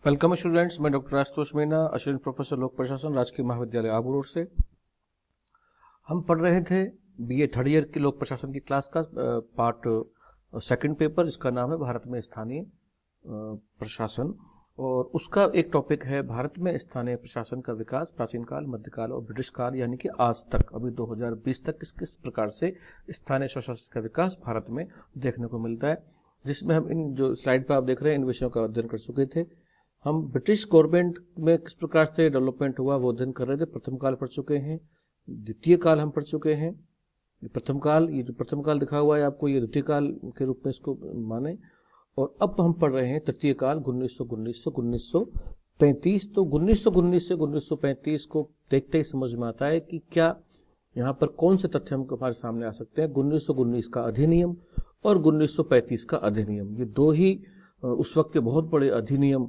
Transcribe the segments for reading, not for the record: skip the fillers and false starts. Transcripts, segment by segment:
Welcome students, मैं doctor Ashutosh Meena, assistant professor लोक प्रशासन, राजकीय महाविद्यालय आबू रोड से। हम पढ़ रहे थे बीए थर्ड ईयर की लोक प्रशासन की क्लास का पार्ट सेकंड पेपर, जिसका नाम है भारत में स्थानीय प्रशासन, और उसका एक टॉपिक है भारत में स्थानीय प्रशासन का विकास प्राचीन काल, मध्यकाल और ब्रिटिश काल, यानी कि आज तक, अभी 2020 तक किस किस प्रकार से स्थानीय स्वशासन का विकास भारत में देखने को मिलता है, जिसमें हम इन जो स्लाइड पर आप देख रहे हैं इन विषयों का अध्ययन कर चुके थे। हम ब्रिटिश गवर्नमेंट में किस प्रकार से डेवलपमेंट हुआ वो अध्ययन कर रहे थे। प्रथम काल पढ़ चुके हैं, द्वितीय काल हम पढ़ चुके हैं। प्रथम काल, ये जो प्रथम काल दिखा हुआ है आपको, ये द्वितीय काल के रूप में इसको माने। और अब हम पढ़ रहे हैं तृतीय काल 1935। तो 1919 से 1935 को देखते ही समझ में आता है कि क्या यहाँ पर कौन से तथ्य हमको हमारे सामने आ सकते हैं। 1919 का अधिनियम और 1935 का अधिनियम, ये दो ही उस वक्त के बहुत बड़े अधिनियम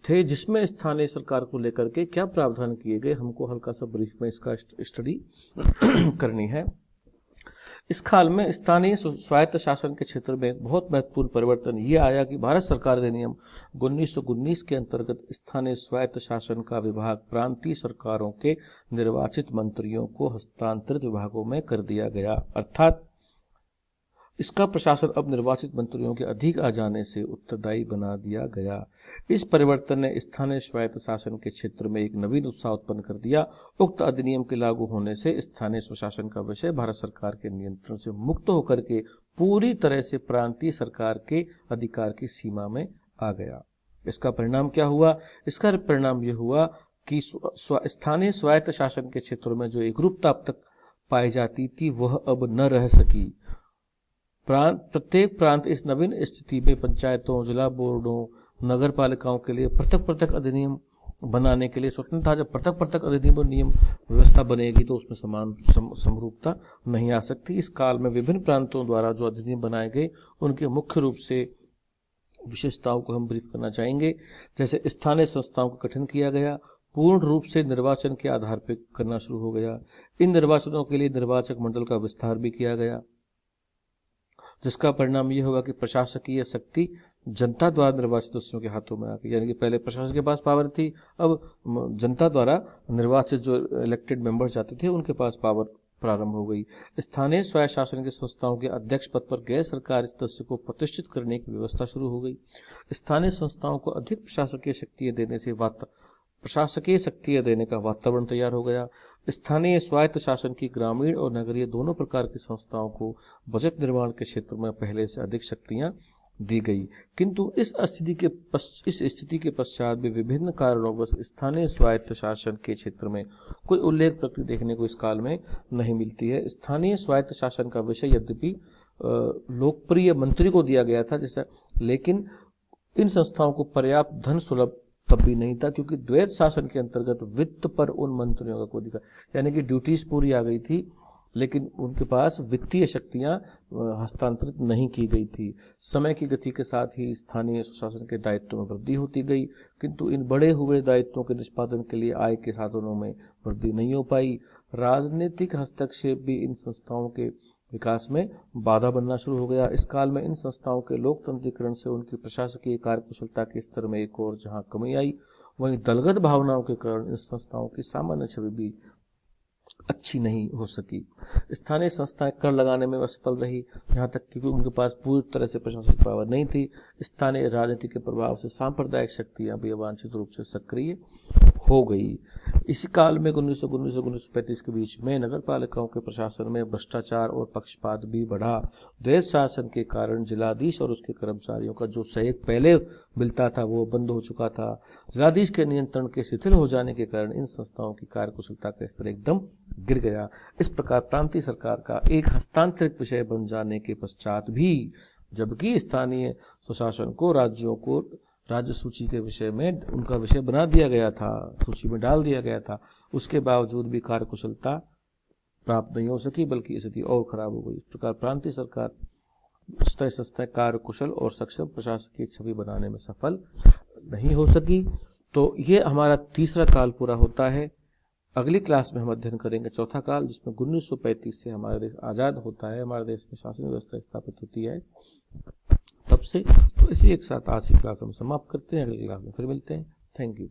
थे, जिसमें स्थानीय सरकार को लेकर के क्या प्रावधान किए गए, हमको हल्का सा ब्रीफ में इसका स्टडी करनी है। इस काल में स्थानीय स्वायत्त शासन के क्षेत्र में एक बहुत महत्वपूर्ण परिवर्तन ये आया कि भारत सरकार अधिनियम 1919 के अंतर्गत स्थानीय स्वायत्त शासन का विभाग प्रांतीय सरकारों के निर्वाचित मंत्रियों को हस्तांतरित विभागों में कर दिया गया, अर्थात इसका प्रशासन अब निर्वाचित मंत्रियों के अधिक आ जाने से उत्तरदायी बना दिया गया। इस परिवर्तन ने स्थानीय स्वायत्त शासन के क्षेत्र में एक नवीन उत्साह उत्पन्न कर दिया। उक्त अधिनियम के लागू होने से स्थानीय स्वशासन का विषय भारत सरकार के नियंत्रण से मुक्त होकर के पूरी तरह से प्रांतीय सरकार के अधिकार की सीमा में आ गया। इसका परिणाम क्या हुआ? इसका परिणाम यह हुआ कि स्थानीय स्वायत्त शासन के क्षेत्रों में जो एकरूपता अब तक पाई जाती थी वह अब न रह सकी। प्रत्येक प्रांत इस नवीन स्थिति में पंचायतों, जिला बोर्डों, नगर पालिकाओं के लिए पृथक पृथक अधिनियम बनाने के लिए स्वतंत्र था। जब पृथक पृथक अधिनियम और नियम व्यवस्था बनेगी तो उसमें समान समरूपता नहीं आ सकती। इस काल में विभिन्न प्रांतों द्वारा जो अधिनियम बनाए गए उनके मुख्य रूप से विशेषताओं को हम ब्रीफ करना चाहेंगे। जैसे स्थानीय संस्थाओं का गठन किया गया, पूर्ण रूप से निर्वाचन के आधार पर करना शुरू हो गया। इन निर्वाचनों के लिए निर्वाचक मंडल का विस्तार भी किया गया, जिसका परिणाम यह होगा कि प्रशासकीय शक्ति जनता द्वारा निर्वाचित सदस्यों के हाथों में आ गई। यानी कि पहले प्रशासन के पास पावर थी, अब जनता द्वारा निर्वाचित जो इलेक्टेड मेंबर्स जाते थे उनके पास पावर प्रारंभ हो गई। स्थानीय स्वायत्त शासन की संस्थाओं के अध्यक्ष पद पर गैर सरकारी सदस्य को प्रतिष्ठित करने की व्यवस्था शुरू हो गई। स्थानीय संस्थाओं को अधिक प्रशासकीय शक्तियां देने का वातावरण तैयार हो गया। स्थानीय स्वायत्त शासन की ग्रामीण और नगरीय दोनों प्रकार की संस्थाओं को बजट निर्माण के क्षेत्र में पहले से अधिक शक्तियां दी गई। किंतु इस स्थिति के पश्चात भी विभिन्न कारणों से स्थानीय स्वायत्त शासन के क्षेत्र में कोई उल्लेख प्रकृति देखने को इस काल में नहीं मिलती है। स्थानीय स्वायत्त शासन का विषय यद्यपि लोकप्रिय मंत्री को दिया गया था जैसा, लेकिन इन संस्थाओं को पर्याप्त धन सुलभ तब भी नहीं था, क्योंकि द्वैत शासन के अंतर्गत वित्त पर उन मंत्रियों का कोई अधिकार, यानी कि ड्यूटीज पूरी आ गई थी लेकिन उनके पास वित्तीय शक्तियां हस्तांतरित नहीं की गई थी। समय की गति के साथ ही स्थानीय स्वशासन के दायित्वों में वृद्धि होती गई, किंतु इन बढ़े हुए दायित्वों के निष्पादन के लिए आय के साधनों में वृद्धि नहीं हो पाई। राजनीतिक हस्तक्षेप भी इन संस्थाओं के विकास में बाधा बनना शुरू हो गया। इस काल में इन संस्थाओं के लोकतंत्रीकरण से उनकी प्रशासकीय कार्यकुशलता के स्तर में एक और जहां कमी आई, वहीं दलगत भावनाओं के कारण इन संस्थाओं की सामान्य छवि भी अच्छी नहीं हो सकी। स्थानीय संस्थाएं कर लगाने में असफल रही, यहाँ तक कि उनके पास पूरी तरह से प्रशासनिक पावर नहीं थी। स्थानीय राजनीति के प्रभाव से सांप्रदायिक शक्तियां भी अवांछित रूप से सक्रिय हो गई। इसी काल में 1919 और 1935 के बीच में नगर पालिकाओं के प्रशासन में भ्रष्टाचार और पक्षपात भी बढ़ा। द्वैत शासन के कारण जिलाधीश और उसके कर्मचारियों का जो सहयोग पहले मिलता था वो बंद हो चुका था। जिलाधीश के नियंत्रण के शिथिल हो जाने के कारण इन संस्थाओं की कार्यकुशलता का स्तर एकदम गिर गया। इस प्रकार प्रांतीय सरकार का एक हस्तांतरित विषय बन जाने के पश्चात भी, जबकि स्थानीय स्वशासन को राज्यों को राज्य सूची के विषय में उनका विषय बना दिया गया था, सूची में डाल दिया गया था, उसके बावजूद भी कार्यकुशलता प्राप्त नहीं हो सकी, बल्कि स्थिति और खराब हो गई। इस प्रकार प्रांतीय सरकार संस्थाएं कार्यकुशल और सक्षम प्रशासकीय छवि बनाने में सफल नहीं हो सकी। तो ये हमारा तीसरा काल पूरा होता है। अगली क्लास में हम अध्ययन करेंगे चौथा काल, जिसमें 1935 से हमारा देश आजाद होता है, हमारे देश में शासन व्यवस्था स्थापित होती है तब से। तो इसी एक साथ आज की क्लास हम समाप्त करते हैं, अगली क्लास में फिर मिलते हैं। Thank you.